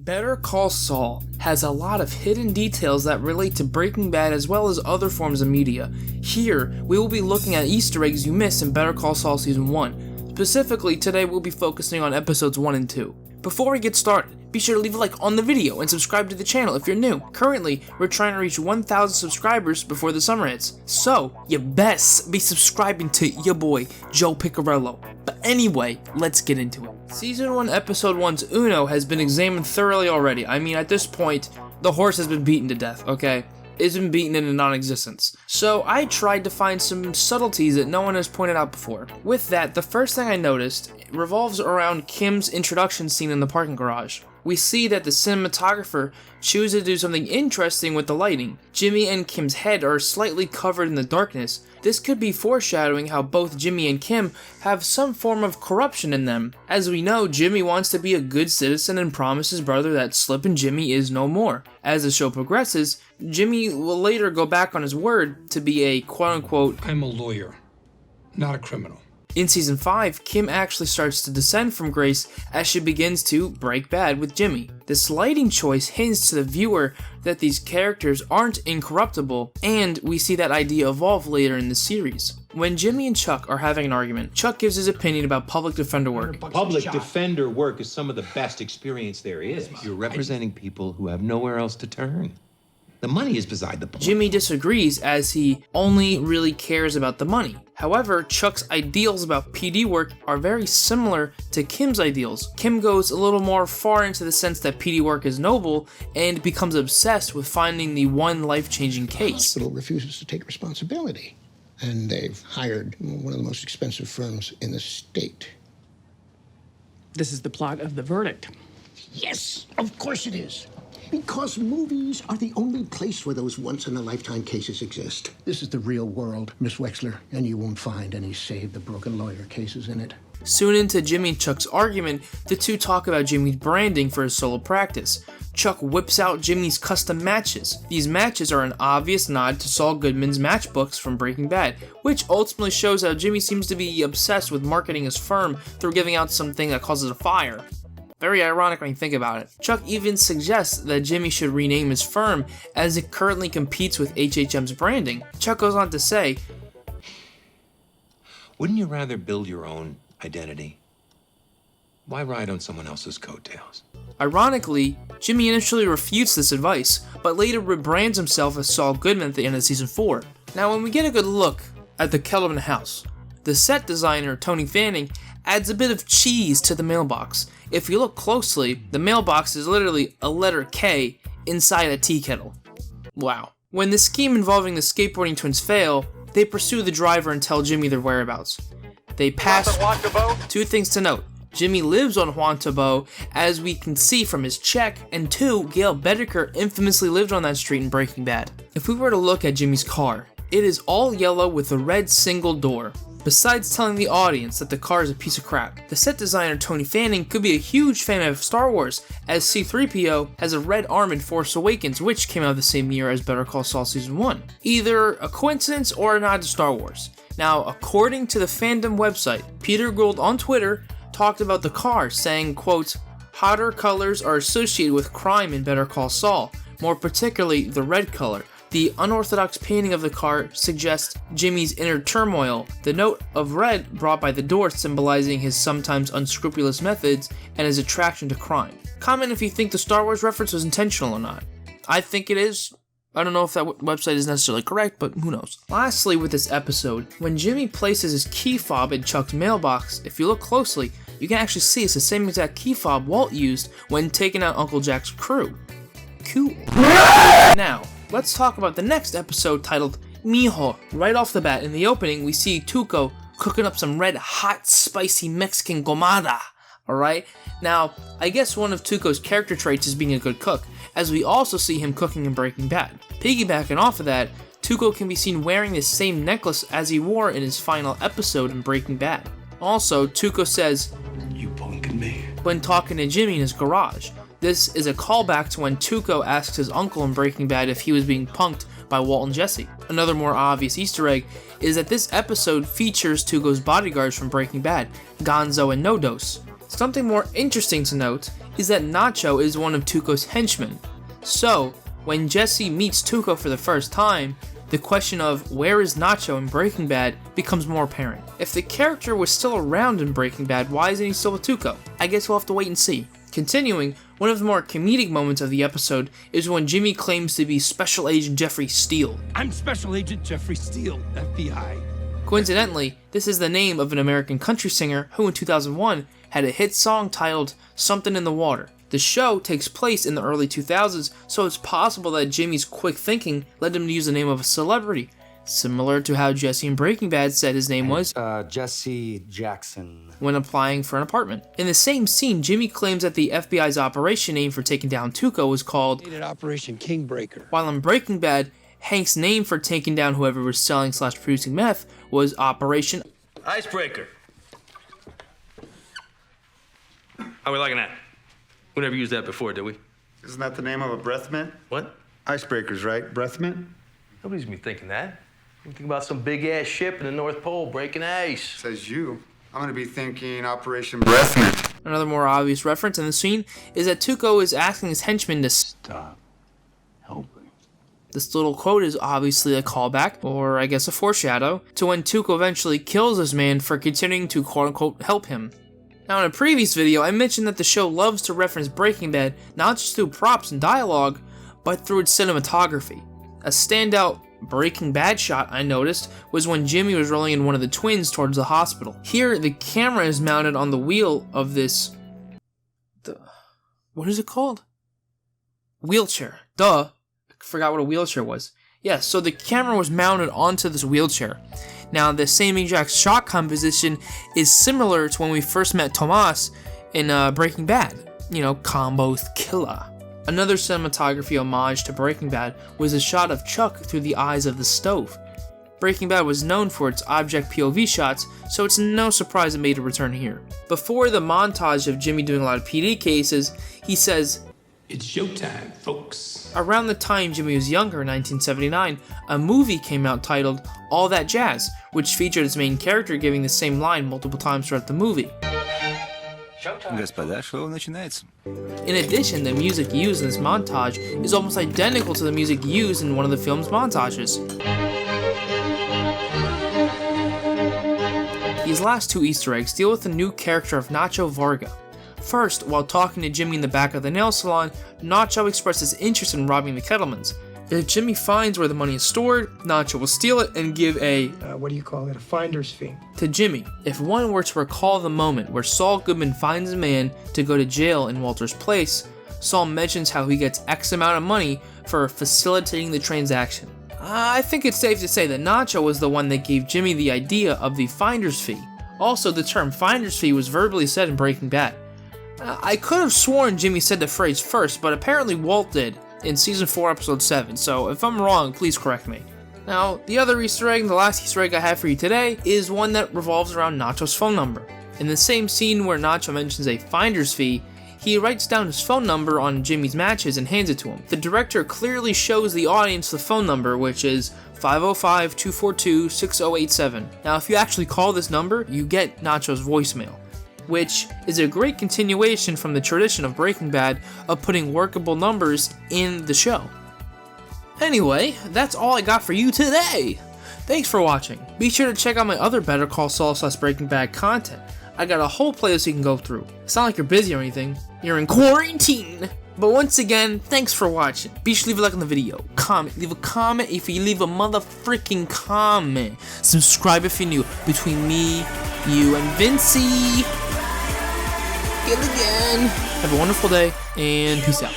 Better Call Saul has a lot of hidden details that relate to Breaking Bad as well as other forms of media. Here, we will be looking at Easter eggs you missed in Better Call Saul Season 1. Specifically, today we'll be focusing on episodes 1 and 2. Before we get started, be sure to leave a like on the video and subscribe to the channel if you're new. Currently, we're trying to reach 1,000 subscribers before the summer hits, so you best be subscribing to your boy, Joe Piccarello. But anyway, let's get into it. Season 1, Episode 1's Uno has been examined thoroughly already. I mean, at this point, the horse has been beaten to death, okay? It's been beaten into non-existence. So I tried to find some subtleties that no one has pointed out before. With that, the first thing I noticed revolves around Kim's introduction scene in the parking garage. We see that the cinematographer chooses to do something interesting with the lighting. Jimmy and Kim's head are slightly covered in the darkness. This could be foreshadowing how both Jimmy and Kim have some form of corruption in them. As we know, Jimmy wants to be a good citizen and promises his brother that Slippin' Jimmy is no more. As the show progresses, Jimmy will later go back on his word to be a quote-unquote I'm a lawyer, not a criminal. In Season 5, Kim actually starts to descend from grace as she begins to break bad with Jimmy. This lighting choice hints to the viewer that these characters aren't incorruptible, and we see that idea evolve later in the series. When Jimmy and Chuck are having an argument, Chuck gives his opinion about public defender work. Public defender work is some of the best experience there is. You're representing people who have nowhere else to turn. The money is beside the point. Jimmy disagrees as he only really cares about the money. However, Chuck's ideals about PD work are very similar to Kim's ideals. Kim goes a little more far into the sense that PD work is noble and becomes obsessed with finding the one life-changing case. The hospital refuses to take responsibility, and they've hired one of the most expensive firms in the state. This is the plot of the verdict. Yes, of course it is. Because movies are the only place where those once-in-a-lifetime cases exist. This is the real world, Miss Wexler, and you won't find any Save the Broken Lawyer cases in it. Soon into Jimmy and Chuck's argument, the two talk about Jimmy's branding for his solo practice. Chuck whips out Jimmy's custom matches. These matches are an obvious nod to Saul Goodman's matchbooks from Breaking Bad, which ultimately shows how Jimmy seems to be obsessed with marketing his firm through giving out something that causes a fire. Very ironic when you think about it. Chuck even suggests that Jimmy should rename his firm as it currently competes with HHM's branding. Chuck goes on to say, Wouldn't you rather build your own identity? Why ride on someone else's coattails? Ironically, Jimmy initially refutes this advice, but later rebrands himself as Saul Goodman at the end of Season 4. Now when we get a good look at the Kellerman house, the set designer, Tony Fanning, adds a bit of cheese to the mailbox. If you look closely, the mailbox is literally a letter K inside a tea kettle. Wow. When the scheme involving the skateboarding twins fail, they pursue the driver and tell Jimmy their whereabouts. They pass. Two things to note. Jimmy lives on Juan Tabo, as we can see from his check, and two, Gail Bedecker infamously lived on that street in Breaking Bad. If we were to look at Jimmy's car, it is all yellow with a red single door. Besides telling the audience that the car is a piece of crap, the set designer Tony Fanning could be a huge fan of Star Wars, as C-3PO has a red arm in Force Awakens, which came out the same year as Better Call Saul Season 1. Either a coincidence or a nod to Star Wars. Now, according to the fandom website, Peter Gould on Twitter talked about the car, saying, quote, hotter colors are associated with crime in Better Call Saul, more particularly the red color. The unorthodox painting of the car suggests Jimmy's inner turmoil, the note of red brought by the door symbolizing his sometimes unscrupulous methods and his attraction to crime. Comment if you think the Star Wars reference was intentional or not. I think it is. I don't know if that website is necessarily correct, but who knows. Lastly with this episode, when Jimmy places his key fob in Chuck's mailbox, if you look closely, you can actually see it's the same exact key fob Walt used when taking out Uncle Jack's crew. Cool. Now, let's talk about the next episode titled Mijo. Right off the bat, in the opening, we see Tuco cooking up some red, hot, spicy Mexican gomada. Alright? Now, I guess one of Tuco's character traits is being a good cook, as we also see him cooking in Breaking Bad. Piggybacking off of that, Tuco can be seen wearing the same necklace as he wore in his final episode in Breaking Bad. Also, Tuco says, You punking me? when talking to Jimmy in his garage. This is a callback to when Tuco asks his uncle in Breaking Bad if he was being punked by Walt and Jesse. Another more obvious Easter egg is that this episode features Tuco's bodyguards from Breaking Bad, Gonzo and No Dose. Something more interesting to note is that Nacho is one of Tuco's henchmen. So, when Jesse meets Tuco for the first time, the question of where is Nacho in Breaking Bad becomes more apparent. If the character was still around in Breaking Bad, why isn't he still with Tuco? I guess we'll have to wait and see. Continuing, one of the more comedic moments of the episode is when Jimmy claims to be Special Agent Jeffrey Steele. I'm Special Agent Jeffrey Steele, FBI. Coincidentally, this is the name of an American country singer who in 2001 had a hit song titled Something in the Water. The show takes place in the early 2000s, so it's possible that Jimmy's quick thinking led him to use the name of a celebrity, similar to how Jesse in Breaking Bad said his name was Jesse Jackson when applying for an apartment. In the same scene, Jimmy claims that the FBI's operation name for taking down Tuco was called Operation Kingbreaker. while in Breaking Bad, Hank's name for taking down whoever was selling / producing meth was Operation Icebreaker. How we liking that? We never used that before, did we? Isn't that the name of a breath mint? What? Icebreakers, right? Breath mint? Nobody's gonna be thinking that. You think about some big-ass ship in the North Pole breaking ice. Says you. I'm gonna be thinking Operation Breath Mint. Another more obvious reference in the scene is that Tuco is asking his henchmen to Stop helping. This little quote is obviously a callback, or I guess a foreshadow, to when Tuco eventually kills his man for continuing to quote-unquote help him. Now in a previous video, I mentioned that the show loves to reference Breaking Bad not just through props and dialogue, but through its cinematography. A standout Breaking Bad shot I noticed was when Jimmy was rolling in one of the twins towards the hospital. Here, the camera is mounted on the wheel of this... what is it called? Wheelchair. Duh. I forgot what a wheelchair was. Yes, so the camera was mounted onto this wheelchair. Now, the same exact shot composition is similar to when we first met Tomas in Breaking Bad. You know, Combo's killer. Another cinematography homage to Breaking Bad was a shot of Chuck through the eyes of the stove. Breaking Bad was known for its object POV shots, so it's no surprise it made a return here. Before the montage of Jimmy doing a lot of PD cases, he says, It's showtime, folks. around the time Jimmy was younger in 1979, a movie came out titled All That Jazz, which featured its main character giving the same line multiple times throughout the movie. Господа, шоу начинается. In addition, the music used in this montage is almost identical to the music used in one of the film's montages. These last two Easter eggs deal with the new character of Nacho Varga. First, while talking to Jimmy in the back of the nail salon, Nacho expresses interest in robbing the Kettlemans. If Jimmy finds where the money is stored, Nacho will steal it and give a finder's fee to Jimmy. If one were to recall the moment where Saul Goodman finds a man to go to jail in Walter's place, Saul mentions how he gets X amount of money for facilitating the transaction. I think it's safe to say that Nacho was the one that gave Jimmy the idea of the finder's fee. Also, the term finder's fee was verbally said in Breaking Bad. I could have sworn Jimmy said the phrase first, but apparently Walt did in Season 4, Episode 7, so if I'm wrong, please correct me. Now, the other Easter egg, and the last Easter egg I have for you today, is one that revolves around Nacho's phone number. In the same scene where Nacho mentions a finder's fee, he writes down his phone number on Jimmy's matches and hands it to him. The director clearly shows the audience the phone number, which is 505-242-6087. Now, if you actually call this number, you get Nacho's voicemail, which is a great continuation from the tradition of Breaking Bad of putting workable numbers in the show. Anyway, that's all I got for you today. Thanks for watching. Be sure to check out my other Better Call Saul / Breaking Bad content. I got a whole playlist you can go through. It's not like you're busy or anything. You're in quarantine. But once again, thanks for watching. Be sure to leave a like on the video. Comment. Leave a comment if you leave a motherfreaking comment. Subscribe if you're new. Between me, you, and Vincey. Again. Have a wonderful day, and peace out.